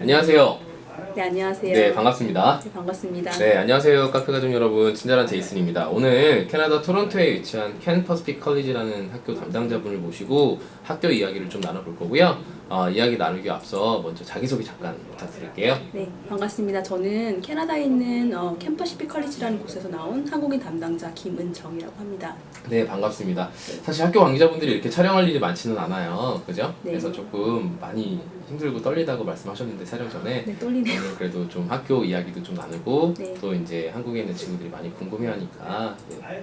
안녕하세요. 네, 안녕하세요. 네, 반갑습니다. 네, 반갑습니다. 네, 안녕하세요. 카페 가족 여러분. 친절한 제이슨입니다. 오늘 캐나다 토론토에 위치한 캔 퍼시픽 컬리지라는 학교 담당자분을 모시고 학교 이야기를 좀 나눠볼 거고요. 이야기 나누기 앞서 먼저 자기소개 잠깐 부탁드릴게요. 네, 반갑습니다. 저는 캐나다에 있는 캠퍼시픽 컬리지라는 곳에서 나온 한국인 담당자 김은정이라고 합니다. 네, 반갑습니다. 사실 학교 관계자분들이 이렇게 촬영할 일이 많지는 않아요. 그죠? 네. 그래서 조금 많이 힘들고 떨리다고 말씀하셨는데 촬영 전에 네, 떨리네요. 오늘 그래도 좀 학교 이야기도 좀 나누고 네. 또 이제 한국에 있는 친구들이 많이 궁금해하니까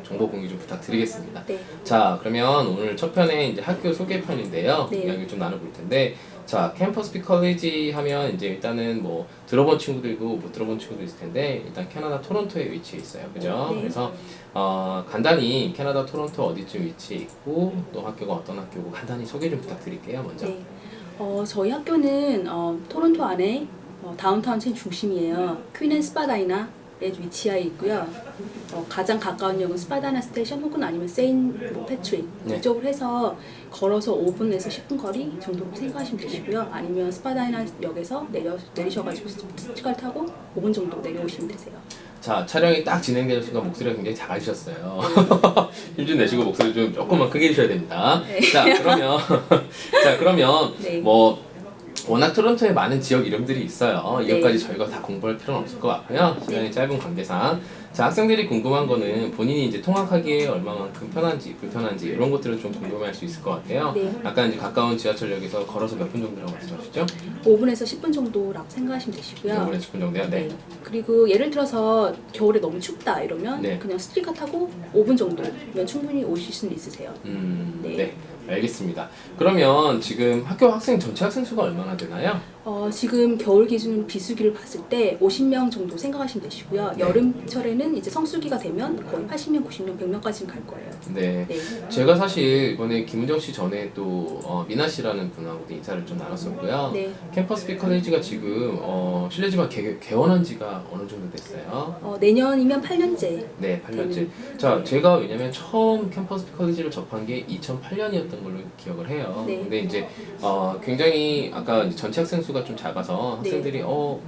정보 공유 좀 부탁드리겠습니다. 네. 자, 그러면 오늘 첫 편에 이제 학교 소개 편인데요. 네. 이야기를 좀 나눠볼 텐데, 자, 캠퍼스픽 컬리지 하면 이제 일단은 뭐 들어본 친구들도 못 들어본 친구도 있을 텐데 일단 캐나다 토론토에 위치해 있어요. 그죠? 네. 그래서 간단히 캐나다 토론토 어디쯤 위치해 있고 또 학교가 어떤 학교고 간단히 소개 좀 부탁드릴게요. 먼저. 네. 저희 학교는 토론토 안에 다운타운 제일 중심이에요. 퀸 앤 스파다이나에 위치해 있고요. 가장 가까운 역은 스파다이나 스테이션 혹은 아니면 세인 패트릭 네. 이쪽으로 해서 걸어서 5분에서 10분 거리 정도로 생각하시면 되시고요. 아니면 스파다이나 역에서 내리셔가지고 스티커를 타고 5분 정도 내려오시면 되세요. 자, 촬영이 딱 진행되는 순간 목소리가 굉장히 작아지셨어요. 힘 좀 내시고 목소리 좀 조금만 크게 해주셔야 됩니다. 네. 자, 그러면 네. 뭐 워낙 토론토에 많은 지역 이름들이 있어요. 네. 이것까지 저희가 다 공부할 필요는 없을 것 같고요. 시간이 네. 짧은 관계상. 자, 학생들이 궁금한 거는 본인이 이제 통학하기에 얼마만큼 편한지, 불편한지 이런 것들을 좀 궁금해할 수 있을 것 같아요. 네. 아까 이제 가까운 지하철역에서 걸어서 몇 분 정도라고 말씀하셨죠? 5분에서 10분 정도라고 생각하시면 되시고요. 5분에서 10분 정도요? 네. 그리고 예를 들어서 겨울에 너무 춥다 이러면 네. 그냥 스트리카 타고 5분 정도면 충분히 오실 수는 있으세요. 네. 네. 알겠습니다. 그러면 지금 학교 학생 전체 학생 수가 얼마나 되나요? 지금 겨울 기준 비수기를 봤을 때 50명 정도 생각하시면 되시고요. 네. 여름철에는 이제 성수기가 되면 거의 80명, 90명, 100명까지는 갈 거예요. 네. 네. 제가 사실 이번에 김은정 씨 전에 또 미나 씨라는 분하고도 인사를 좀 나눴었고요. 네. 캠퍼스픽 컬리지가 지금 실례지만 개원한 지가 어느 정도 됐어요? 내년이면 8년째. 네, 8년째. 자, 제가 왜냐면 처음 캠퍼스픽 컬리지를 접한 게 2008년이었던 걸로 기억을 해요. 네. 근데 이제 굉장히 아까 이제 전체 학생 수가 좀 작아서 네. 학생들이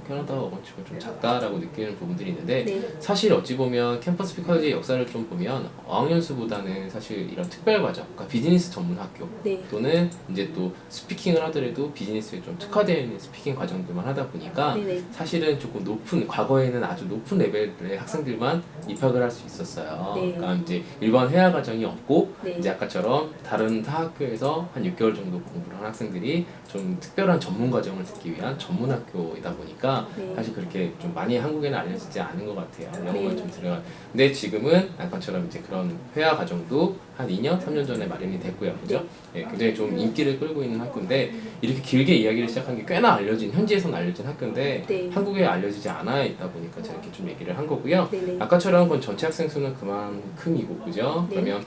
캐나다 어원치고 좀 작다라고 느끼는 부분들이 있는데 네. 사실 어찌 보면 캠퍼스픽 컬리지의 역사를 좀 보면 어학연수보다는 사실 이런 특별 과정, 그러니까 비즈니스 전문 학교 네. 또는 이제 또 스피킹을 하더라도 비즈니스에 좀 특화되어 있는 스피킹 과정들만 하다 보니까 네네. 사실은 조금 과거에는 아주 높은 레벨의 학생들만 입학을 할 수 있었어요. 네. 그러니까 이제 일반 회화 과정이 없고 네. 이제 아까처럼 다른 타 학교에서 한 6개월 정도 공부를 한 학생들이 좀 특별한 전문 과정을 듣기 위한 전문 학교이다 보니까 네. 사실 그렇게 좀 많이 한국에는 알려지지 않은 것 같아요. 영어가 네. 좀 들어가. 근데 지금은 아까처럼 이제 그런 회화 과정도 한 2년, 3년 전에 마련이 됐고요. 그죠? 네, 굉장히 좀 인기를 끌고 있는 학교인데 이렇게 길게 이야기를 시작한 게 꽤나 현지에서는 알려진 학교인데 네. 한국에 알려지지 않아 있다 보니까 제가 이렇게 좀 얘기를 한 거고요. 네네. 아까처럼 그건 전체 학생 수는 그만큼이고, 그죠? 네. 그러면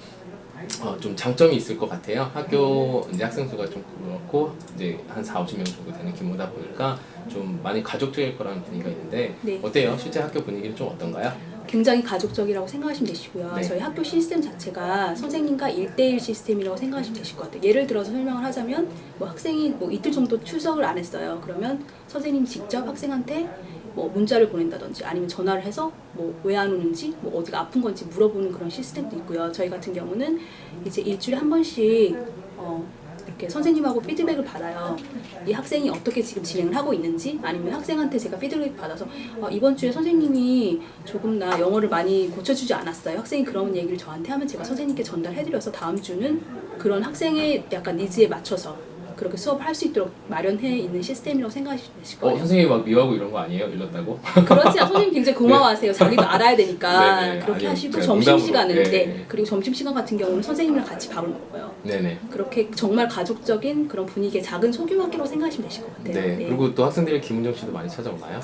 좀 장점이 있을 것 같아요. 학교 이제 학생 수가 좀 그렇고 이제 한 40, 50명 정도 되는 규모다 보니까 좀 많이 가족적일 거라는 분위기가 있는데 네. 어때요? 실제 학교 분위기는 좀 어떤가요? 굉장히 가족적이라고 생각하시면 되시고요. 네. 저희 학교 시스템 자체가 선생님과 1대1 시스템이라고 생각하시면 되실 것 같아요. 예를 들어서 설명을 하자면 뭐 학생이 뭐 이틀 정도 출석을 안 했어요. 그러면 선생님이 직접 학생한테 뭐 문자를 보낸다든지 아니면 전화를 해서 뭐 왜 안 오는지 뭐 어디가 아픈 건지 물어보는 그런 시스템도 있고요. 저희 같은 경우는 이제 일주일에 한 번씩 이렇게 선생님하고 피드백을 받아요. 이 학생이 어떻게 지금 진행을 하고 있는지 아니면 학생한테 제가 피드백 받아서 이번 주에 선생님이 조금 나 영어를 많이 고쳐주지 않았어요. 학생이 그런 얘기를 저한테 하면 제가 선생님께 전달해드려서 다음 주는 그런 학생의 약간 니즈에 맞춰서 그렇게 수업을 할 수 있도록 마련해 있는 시스템이라고 생각하시면 되실 거예요. 선생님이 막 미워하고 이런 거 아니에요? 일렀다고? 그렇지 않아요. 선생님 굉장히 고마워하세요. 자기도 알아야 되니까 네네. 그렇게 아니, 하시고 제가 점심시간은 농담으로. 네. 네. 그리고 점심시간 같은 경우는 선생님이랑 같이 밥을 먹어요. 네네. 그렇게 정말 가족적인 그런 분위기의 작은 소규모 학교라고 생각하시면 되실 것 같아요. 네. 그리고 또 학생들이 김은정 씨도 많이 찾아오나요?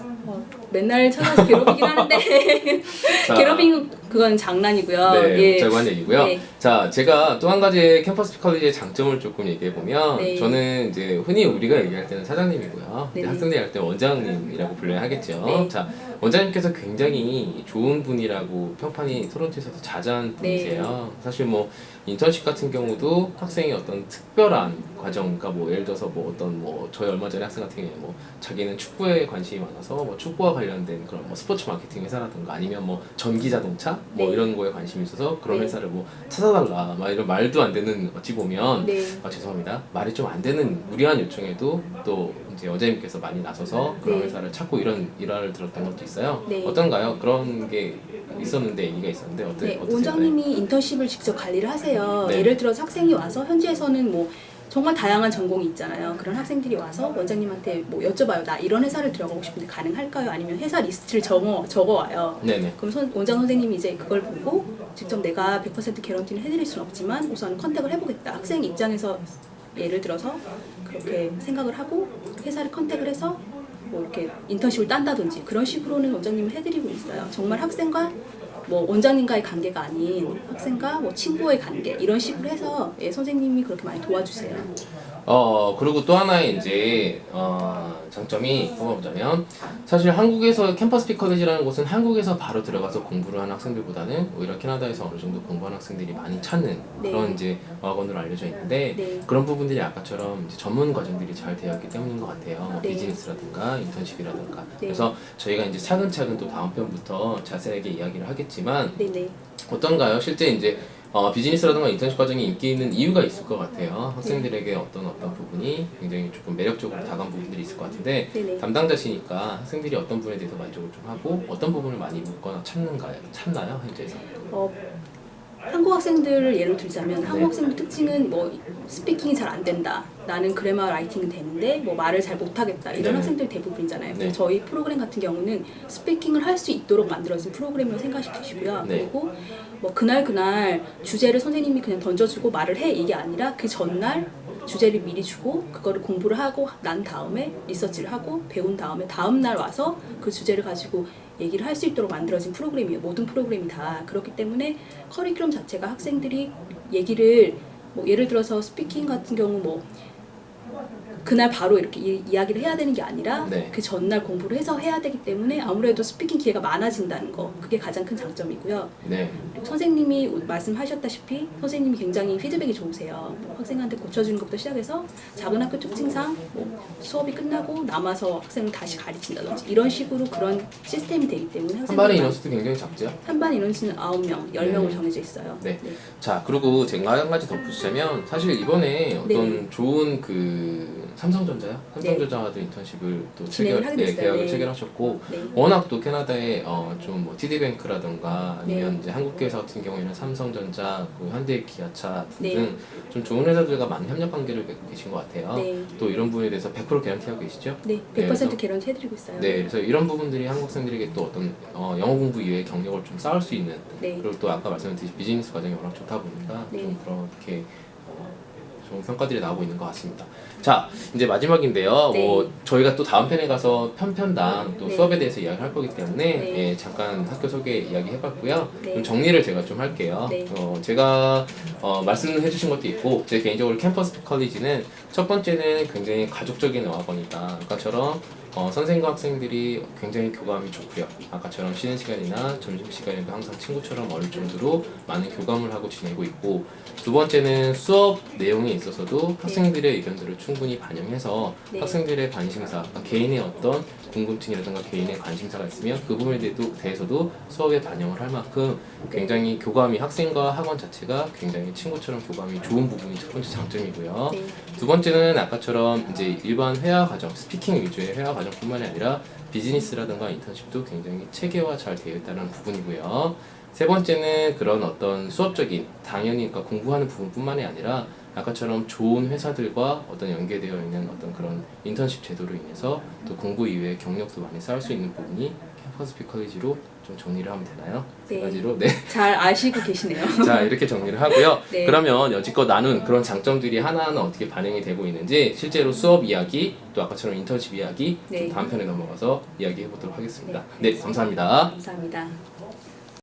맨날 찾아서 괴롭히긴 하는데 자, 괴롭히는 그건 장난이고요. 네, 예. 먹자고 한 얘기고요. 네. 자, 제가 또 한 가지 캠퍼스 컬리지의 장점을 조금 얘기해 보면 네. 저는 이제 흔히 우리가 얘기할 때는 사장님이고요. 네네. 학생들이 할 때 원장님이라고 불러야 하겠죠. 네. 자, 원장님께서 굉장히 좋은 분이라고 평판이 토론토에서도 자자한 네. 분이세요. 사실 뭐 인턴십 같은 경우도 학생이 어떤 특별한 과정, 그러니까 뭐 예를 들어서 뭐 어떤 뭐 저희 얼마 전에 학생 같은 경우에 뭐 자기는 축구에 관심이 많아서 뭐 축구와 관련된 그런 뭐 스포츠 마케팅 회사라든가 아니면 뭐 전기 자동차 뭐 네. 이런 거에 관심이 있어서 그런 네. 회사를 뭐 찾아달라 막 이런 말도 안 되는 어찌 보면 네. 죄송합니다 말이 좀 안 되는 무리한 요청에도 또 이제 여자님께서 많이 나서서 그런 네. 회사를 찾고 이런 일화를 들었던 것도 있어요. 네. 어떤가요? 그런 게 있었는데 얘기가 있었는데 네, 어떠세요? 원장님이 인턴십을 직접 관리를 하세요. 네. 예를 들어서 학생이 와서 현지에서는 뭐 정말 다양한 전공이 있잖아요. 그런 학생들이 와서 원장님한테 뭐 여쭤봐요. 나 이런 회사를 들어가고 싶은데 가능할까요? 아니면 회사 리스트를 적어와요. 네네. 그럼 원장 선생님이 이제 그걸 보고 직접 내가 100% 개런티는 해드릴 수는 없지만 우선 컨택을 해보겠다. 학생 입장에서 예를 들어서 그렇게 생각을 하고 회사를 컨택을 해서 뭐 이렇게 인턴십을 딴다든지 그런 식으로는 원장님을 해드리고 있어요. 정말 학생과 뭐 원장님과의 관계가 아닌 학생과 뭐 친구의 관계 이런 식으로 해서 예, 선생님이 그렇게 많이 도와주세요. 그리고 또 하나의 이제 장점이 뽑아보자면 사실 한국에서 캠퍼스 피컬리지라는 곳은 한국에서 바로 들어가서 공부를 하는 학생들보다는 오히려 캐나다에서 어느 정도 공부하는 학생들이 많이 찾는 네. 그런 이제 어학원으로 알려져 있는데 네. 그런 부분들이 아까처럼 이제 전문 과정들이 잘 되어 있기 때문인 것 같아요. 뭐 네. 비즈니스라든가 인턴십이라든가. 네. 그래서 저희가 이제 차근차근 또 다음 편부터 자세하게 이야기를 하겠지만 네네. 어떤가요? 실제 이제 비즈니스라든가 인턴십 과정이 인기 있는 이유가 있을 것 같아요. 학생들에게 어떤 부분이 굉장히 조금 매력적으로 다가온 부분들이 있을 것 같은데 네네. 담당자시니까 학생들이 어떤 부분에 대해서 만족을 좀 하고 어떤 부분을 많이 묻거나 찾나요? 현재에서? 한국 학생들을 예로 들자면 한국 학생들 특징은 뭐 스피킹이 잘 안 된다. 나는 그래머 라이팅은 되는데 뭐 말을 잘 못하겠다. 이런 네. 학생들 대부분이잖아요. 네. 저희 프로그램 같은 경우는 스피킹을 할 수 있도록 만들어진 프로그램이라고 생각하시고요. 네. 그리고 뭐 그날 주제를 선생님이 그냥 던져주고 말을 해 이게 아니라 그 전날 주제를 미리 주고 그거를 공부를 하고 난 다음에 리서치를 하고 배운 다음에 다음 날 와서 그 주제를 가지고 얘기를 할 수 있도록 만들어진 프로그램이에요. 모든 프로그램이 다 그렇기 때문에 커리큘럼 자체가 학생들이 얘기를 뭐 예를 들어서 스피킹 같은 경우 뭐 그날 바로 이렇게 이야기를 해야 되는 게 아니라 네. 그 전날 공부를 해서 해야 되기 때문에 아무래도 스피킹 기회가 많아진다는 거 그게 가장 큰 장점이고요. 네. 그리고 선생님이 말씀하셨다시피 선생님이 굉장히 피드백이 좋으세요. 뭐 학생한테 고쳐주는 것부터 시작해서 작은 학교 특징상 뭐 수업이 끝나고 남아서 학생을 다시 가르친다든지 이런 식으로 그런 시스템이 되기 때문에 한 반의 학생들이 인원수도 굉장히 작죠? 한 반 인원수는 9명, 10명으로 네. 정해져 있어요. 네. 자, 그리고 제가 한 가지 덧붙이자면 사실 이번에 어떤 네네. 좋은 그 삼성전자요? 삼성전자와도 인턴십을 또 진행을 하게 됐어요. 계약을 네. 체결하셨고 네. 워낙 또 캐나다에 좀 뭐 TD뱅크라든가 아니면 네. 이제 한국회사 같은 경우에는 삼성전자, 그 현대기아차 네. 등 좀 좋은 회사들과 많은 협력 관계를 맺고 계신 것 같아요. 네. 또 이런 부분에 대해서 100% 개런티하고 계시죠? 네, 100% 그래서 개런티 해드리고 있어요. 네, 그래서 이런 부분들이 한국 학생들에게 또 어떤 영어 공부 이외의 경력을 좀 쌓을 수 있는 네. 그리고 또 아까 말씀드린 비즈니스 과정이 워낙 좋다 보니까 네. 좀 그렇게 좋은 평가들이 나오고 있는 것 같습니다. 자, 이제 마지막인데요. 네. 저희가 또 다음 편에 가서 편편당 또 네. 수업에 대해서 이야기를 할 거기 때문에 네. 예, 잠깐 학교 소개 이야기 해봤고요. 네. 좀 정리를 제가 좀 할게요. 네. 제가 말씀해 주신 것도 있고 제 개인적으로 캠퍼스 컬리지는 첫 번째는 굉장히 가족적인 어학원이다. 아까처럼 선생님과 학생들이 굉장히 교감이 좋고요. 아까처럼 쉬는 시간이나 점심시간에도 항상 친구처럼 어릴 정도로 많은 교감을 하고 지내고 있고 두 번째는 수업 내용에 있어서도 학생들의 의견들을 충분히 반영해서 네. 학생들의 관심사, 그러니까 개인의 어떤 궁금증이라든가 개인의 관심사가 있으면 그 부분에 대해서도 수업에 반영을 할 만큼 굉장히 교감이 학생과 학원 자체가 굉장히 친구처럼 교감이 좋은 부분이 첫 번째 장점이고요. 네. 두 번째는 아까처럼 이제 일반 회화 과정, 스피킹 위주의 회화 과정뿐만이 아니라 비즈니스라든가 인턴십도 굉장히 체계화 잘 되어 있다는 부분이고요. 세 번째는 그런 어떤 수업적인 당연히 그러니까 공부하는 부분뿐만이 아니라 아까처럼 좋은 회사들과 어떤 연계되어 있는 어떤 그런 인턴십 제도로 인해서 또 공부 이외의 경력도 많이 쌓을 수 있는 부분이 캠퍼스 피컬리지로 좀 정리를 하면 되나요? 세 네. 가지로 네. 잘 아시고 계시네요. 자, 이렇게 정리를 하고요. 네. 그러면 여지껏 나눈 그런 장점들이 하나하나 어떻게 반영이 되고 있는지 실제로 수업 이야기 또 아까처럼 인턴십 이야기 네. 좀 다음 편에 넘어가서 이야기해 보도록 하겠습니다. 네, 감사합니다. 감사합니다.